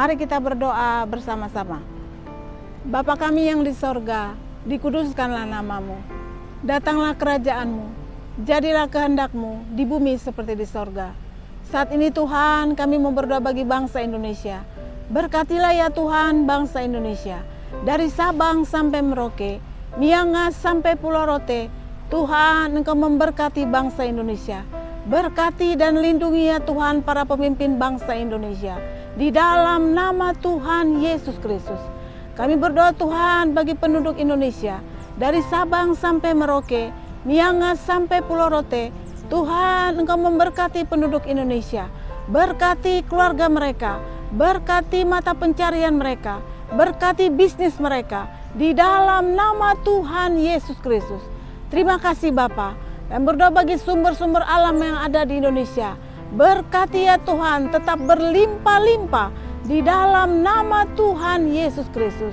Mari kita berdoa bersama-sama. Bapa kami yang di sorga, dikuduskanlah namamu. Datanglah kerajaanmu, jadilah kehendak-Mu di bumi seperti di sorga. Saat ini Tuhan, kami mau berdoa bagi bangsa Indonesia. Berkatilah ya Tuhan bangsa Indonesia. Dari Sabang sampai Merauke, Miangas sampai Pulau Rote, Tuhan Engkau memberkati bangsa Indonesia. Berkati dan lindungi ya Tuhan para pemimpin bangsa Indonesia. Di dalam nama Tuhan Yesus Kristus. Kami berdoa Tuhan bagi penduduk Indonesia. Dari Sabang sampai Merauke, Miangas sampai Pulau Rote, Tuhan Engkau memberkati penduduk Indonesia. Berkati keluarga mereka, berkati mata pencarian mereka, berkati bisnis mereka. Di dalam nama Tuhan Yesus Kristus. Terima kasih Bapa. Dan berdoa bagi sumber-sumber alam yang ada di Indonesia. Berkati ya Tuhan, tetap berlimpah-limpah di dalam nama Tuhan Yesus Kristus.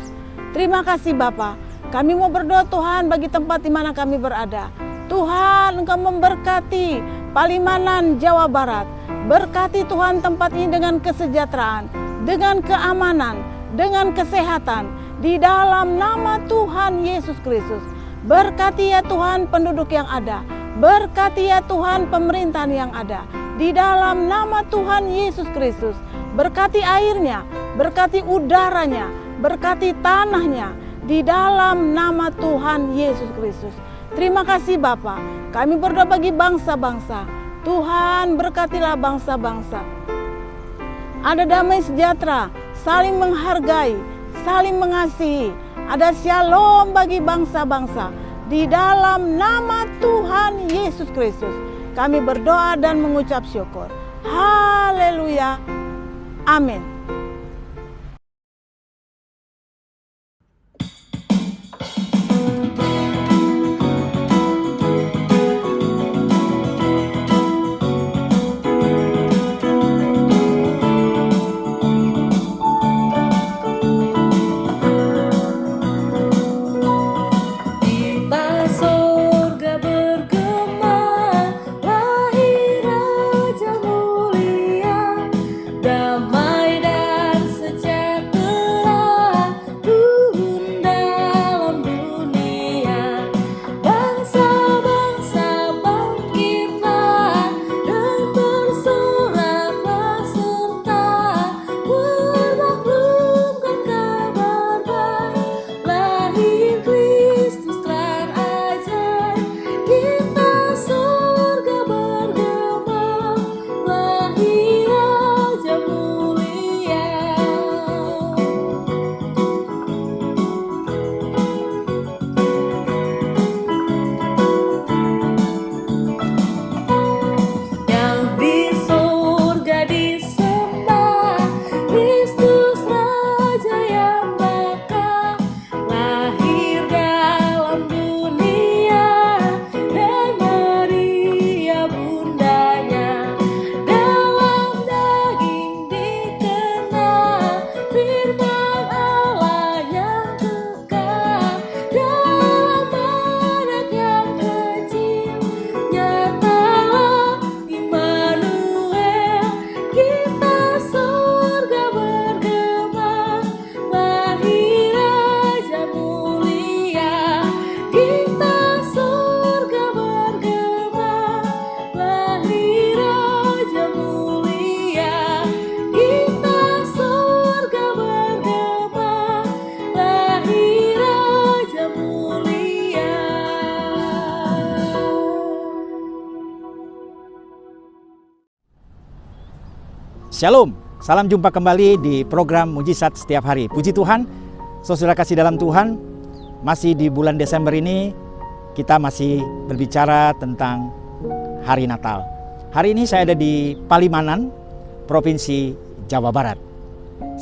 Terima kasih Bapa. Kami mau berdoa Tuhan bagi tempat di mana kami berada. Tuhan Engkau memberkati Palimanan, Jawa Barat. Berkati Tuhan tempat ini dengan kesejahteraan, dengan keamanan, dengan kesehatan. Di dalam nama Tuhan Yesus Kristus. Berkati ya Tuhan penduduk yang ada. Berkati ya Tuhan pemerintahan yang ada. Di dalam nama Tuhan Yesus Kristus. Berkati airnya, berkati udaranya, berkati tanahnya. Di dalam nama Tuhan Yesus Kristus. Terima kasih Bapa. Kami berdoa bagi bangsa-bangsa. Tuhan berkatilah bangsa-bangsa. Ada damai sejahtera, saling menghargai, saling mengasihi. Ada shalom bagi bangsa-bangsa. Di dalam nama Tuhan Yesus Kristus. Kami berdoa dan mengucap syukur. Haleluya. Amin. Shalom, salam jumpa kembali di program Mujizat Setiap Hari. Puji Tuhan, saudara kasih dalam Tuhan, masih di bulan Desember ini kita masih berbicara tentang Hari Natal. Hari ini saya ada di Palimanan, Provinsi Jawa Barat.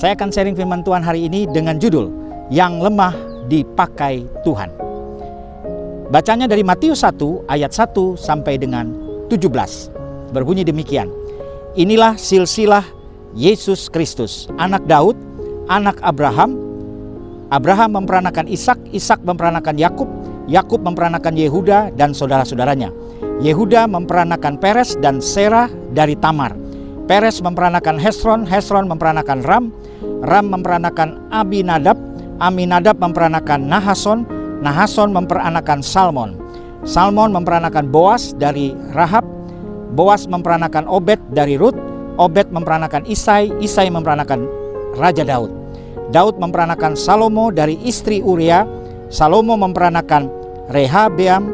Saya akan sharing firman Tuhan hari ini dengan judul Yang Lemah Dipakai Tuhan. Bacanya dari Matius 1 ayat 1 sampai dengan 17. Berbunyi demikian. Inilah silsilah Yesus Kristus, anak Daud, anak Abraham. Abraham memperanakan Ishak, Ishak memperanakan Yakub, Yakub memperanakan Yehuda dan saudara-saudaranya. Yehuda memperanakan Peres dan Serah dari Tamar. Peres memperanakan Hesron, Hesron memperanakan Ram, Ram memperanakan Aminadab, Aminadab memperanakan Nahason, Nahason memperanakan Salmon, Salmon memperanakan Boas dari Rahab, Boas memperanakan Obed dari Rut, Obed memperanakan Isai, Isai memperanakan Raja Daud. Daud memperanakan Salomo dari istri Uria, Salomo memperanakan Rehabeam,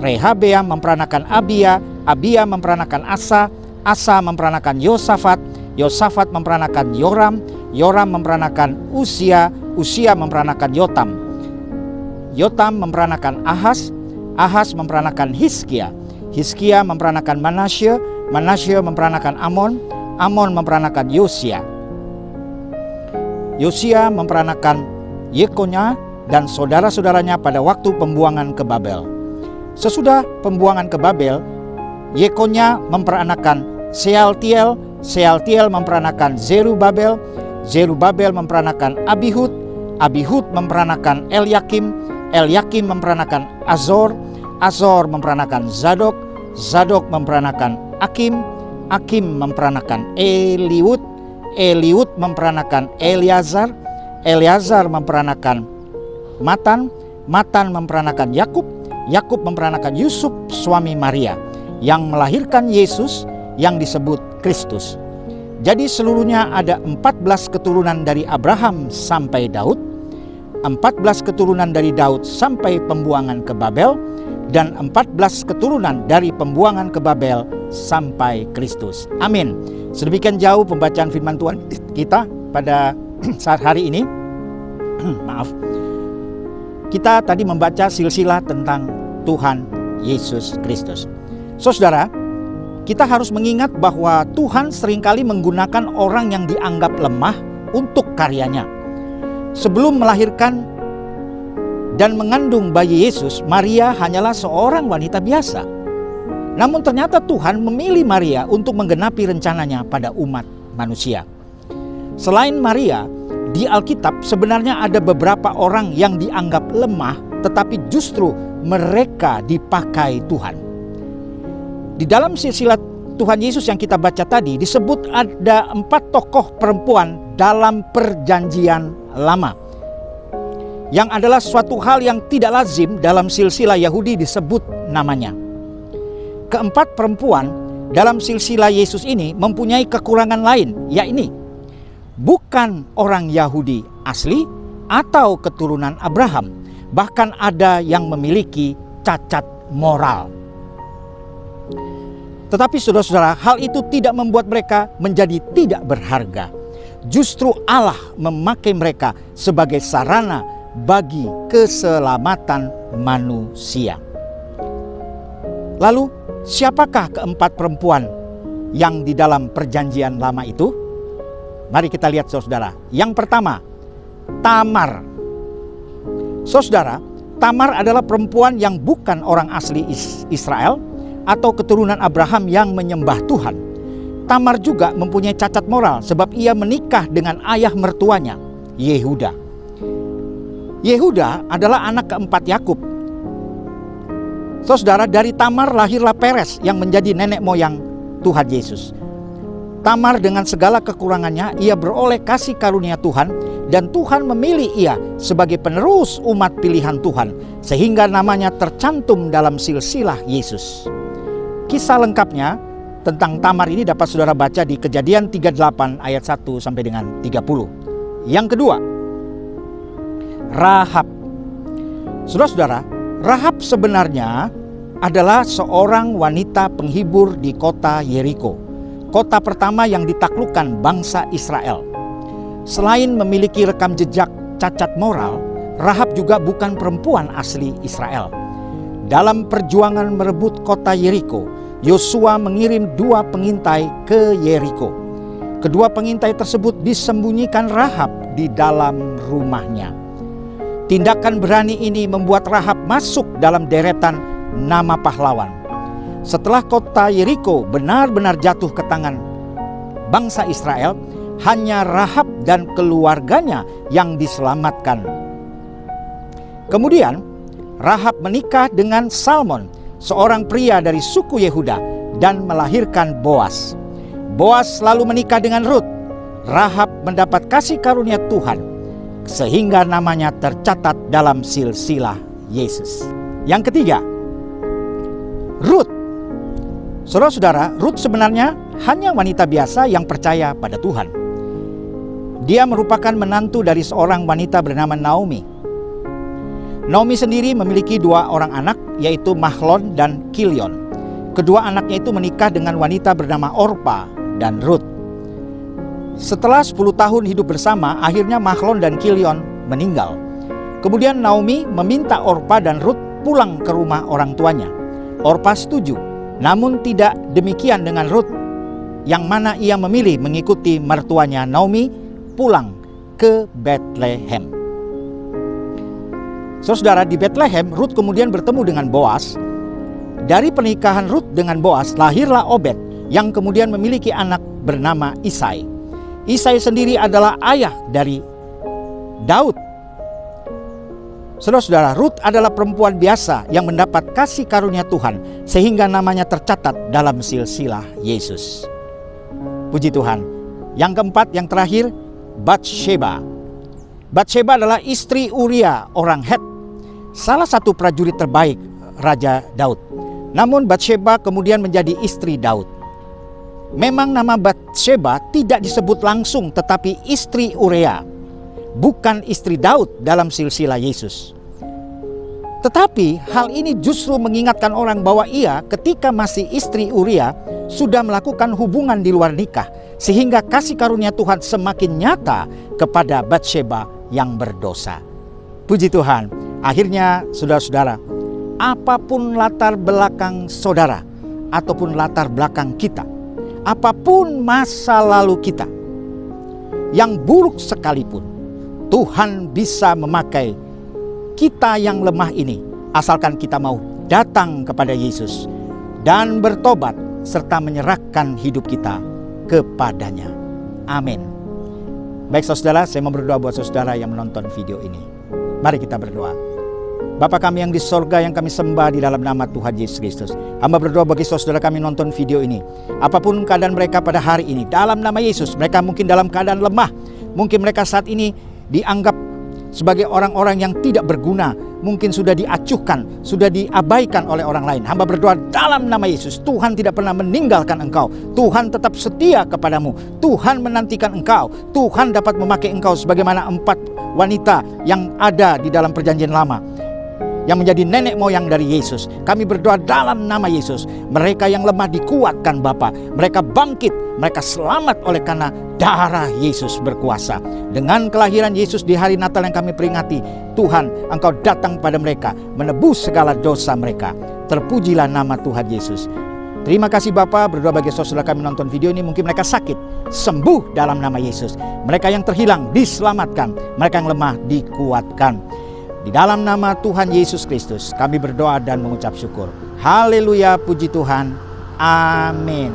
Rehabeam memperanakan Abia, Abia memperanakan Asa, Asa memperanakan Yosafat, Yosafat memperanakan Yoram, Yoram memperanakan Usia, Usia memperanakan Yotam, Yotam memperanakan Ahaz, Ahaz memperanakan Hizkia, Hizkia memperanakan Manasye, Manasye memperanakan Amon, Amon memperanakan Yosia, Yosia memperanakan Yekonya dan saudara-saudaranya pada waktu pembuangan ke Babel. Sesudah pembuangan ke Babel, Yekonya memperanakan Sealtiel, Sealtiel memperanakan Zerubabel, Zerubabel memperanakan Abihud, Abihud memperanakan Elyakim, Elyakim memperanakan Azor, Azor memperanakan Zadok, Zadok memperanakan Akim, Akim memperanakan Eliud, Eliud memperanakan Eleazar, Eleazar memperanakan Matan, Matan memperanakan Yakub, Yakub memperanakan Yusuf suami Maria yang melahirkan Yesus yang disebut Kristus. Jadi seluruhnya ada 14 keturunan dari Abraham sampai Daud, 14 keturunan dari Daud sampai pembuangan ke Babel, dan 14 keturunan dari pembuangan ke Babel sampai Kristus. Amin. Sedemikian jauh pembacaan firman Tuhan kita pada saat hari ini. Maaf. Kita tadi membaca silsilah tentang Tuhan Yesus Kristus. Saudara, kita harus mengingat bahwa Tuhan seringkali menggunakan orang yang dianggap lemah untuk karyanya. Sebelum melahirkan dan mengandung bayi Yesus, Maria hanyalah seorang wanita biasa. Namun ternyata Tuhan memilih Maria untuk menggenapi rencananya pada umat manusia. Selain Maria, di Alkitab sebenarnya ada beberapa orang yang dianggap lemah, tetapi justru mereka dipakai Tuhan. Di dalam silsilah Tuhan Yesus yang kita baca tadi disebut ada 4 tokoh perempuan dalam perjanjian lama, yang adalah suatu hal yang tidak lazim dalam silsilah Yahudi disebut namanya. Keempat perempuan dalam silsilah Yesus ini mempunyai kekurangan lain, yakni bukan orang Yahudi asli atau keturunan Abraham, bahkan ada yang memiliki cacat moral. Tetapi saudara-saudara, hal itu tidak membuat mereka menjadi tidak berharga. Justru Allah memakai mereka sebagai sarana bagi keselamatan manusia. Lalu, siapakah keempat perempuan yang di dalam perjanjian lama itu? Mari kita lihat saudara. Yang pertama, Tamar. Saudara, Tamar adalah perempuan yang bukan orang asli Israel atau keturunan Abraham yang menyembah Tuhan. Tamar juga mempunyai cacat moral sebab ia menikah dengan ayah mertuanya, Yehuda. Yehuda adalah anak keempat Yakub. Saudara, dari Tamar lahirlah Peres yang menjadi nenek moyang Tuhan Yesus. Tamar dengan segala kekurangannya, ia beroleh kasih karunia Tuhan, dan Tuhan memilih ia sebagai penerus umat pilihan Tuhan, sehingga namanya tercantum dalam silsilah Yesus. Kisah lengkapnya tentang Tamar ini dapat saudara baca di Kejadian 38 ayat 1 sampai dengan 30. Yang kedua, Rahab. Saudara-saudara, Rahab sebenarnya adalah seorang wanita penghibur di kota Yeriko, kota pertama yang ditaklukkan bangsa Israel. Selain memiliki rekam jejak cacat moral, Rahab juga bukan perempuan asli Israel. Dalam perjuangan merebut kota Yeriko, Yosua mengirim 2 pengintai ke Yeriko. Kedua pengintai tersebut disembunyikan Rahab di dalam rumahnya. Tindakan berani ini membuat Rahab masuk dalam deretan nama pahlawan. Setelah kota Yeriko benar-benar jatuh ke tangan bangsa Israel, hanya Rahab dan keluarganya yang diselamatkan. Kemudian Rahab menikah dengan Salmon, seorang pria dari suku Yehuda, dan melahirkan Boas. Boas lalu menikah dengan Rut. Rahab mendapat kasih karunia Tuhan sehingga namanya tercatat dalam silsilah Yesus. Yang ketiga, Rut. Saudara-saudara, Rut sebenarnya hanya wanita biasa yang percaya pada Tuhan. Dia merupakan menantu dari seorang wanita bernama Naomi. Naomi sendiri memiliki 2 orang anak, yaitu Mahlon dan Kilion. Kedua anaknya itu menikah dengan wanita bernama Orpa dan Rut. Setelah 10 tahun hidup bersama, akhirnya Mahlon dan Kilion meninggal. Kemudian Naomi meminta Orpa dan Rut pulang ke rumah orang tuanya. Orpa setuju, namun tidak demikian dengan Rut, yang mana ia memilih mengikuti mertuanya Naomi pulang ke Bethlehem. Saudara, di Bethlehem, Rut kemudian bertemu dengan Boas. Dari pernikahan Rut dengan Boas lahirlah Obed, yang kemudian memiliki anak bernama Isai. Isai sendiri adalah ayah dari Daud. Saudara-saudara, Rut adalah perempuan biasa yang mendapat kasih karunia Tuhan sehingga namanya tercatat dalam silsilah Yesus. Puji Tuhan. Yang keempat, yang terakhir, Batsheba. Batsheba adalah istri Uria orang Het, salah satu prajurit terbaik Raja Daud. Namun Batsheba kemudian menjadi istri Daud. Memang nama Batsheba tidak disebut langsung, tetapi istri Uria, bukan istri Daud dalam silsilah Yesus. Tetapi hal ini justru mengingatkan orang bahwa ia ketika masih istri Uria sudah melakukan hubungan di luar nikah, sehingga kasih karunia Tuhan semakin nyata kepada Batsheba yang berdosa. Puji Tuhan. Akhirnya saudara-saudara, apapun latar belakang saudara ataupun latar belakang kita, apapun masa lalu kita yang buruk sekalipun, Tuhan bisa memakai kita yang lemah ini, asalkan kita mau datang kepada Yesus dan bertobat serta menyerahkan hidup kita kepadanya. Amin. Baik saudara, saya mau berdoa buat saudara yang menonton video ini. Mari kita berdoa. Bapa kami yang di sorga, yang kami sembah di dalam nama Tuhan Yesus Kristus, hamba berdoa bagi saudara kami nonton video ini. Apapun keadaan mereka pada hari ini, dalam nama Yesus, mereka mungkin dalam keadaan lemah. Mungkin mereka saat ini dianggap sebagai orang-orang yang tidak berguna, mungkin sudah diacuhkan, sudah diabaikan oleh orang lain. Hamba berdoa dalam nama Yesus, Tuhan tidak pernah meninggalkan engkau. Tuhan tetap setia kepadamu. Tuhan menantikan engkau. Tuhan dapat memakai engkau sebagaimana 4 wanita yang ada di dalam perjanjian lama, yang menjadi nenek moyang dari Yesus. Kami berdoa dalam nama Yesus, mereka yang lemah dikuatkan Bapa. Mereka bangkit, mereka selamat oleh karena darah Yesus berkuasa. Dengan kelahiran Yesus di hari Natal yang kami peringati, Tuhan, engkau datang pada mereka, menebus segala dosa mereka. Terpujilah nama Tuhan Yesus. Terima kasih Bapa. Berdoa bagi saudara kami nonton video ini, mungkin mereka sakit, sembuh dalam nama Yesus. Mereka yang terhilang diselamatkan, mereka yang lemah dikuatkan. Di dalam nama Tuhan Yesus Kristus kami berdoa dan mengucap syukur. Haleluya, puji Tuhan. Amin.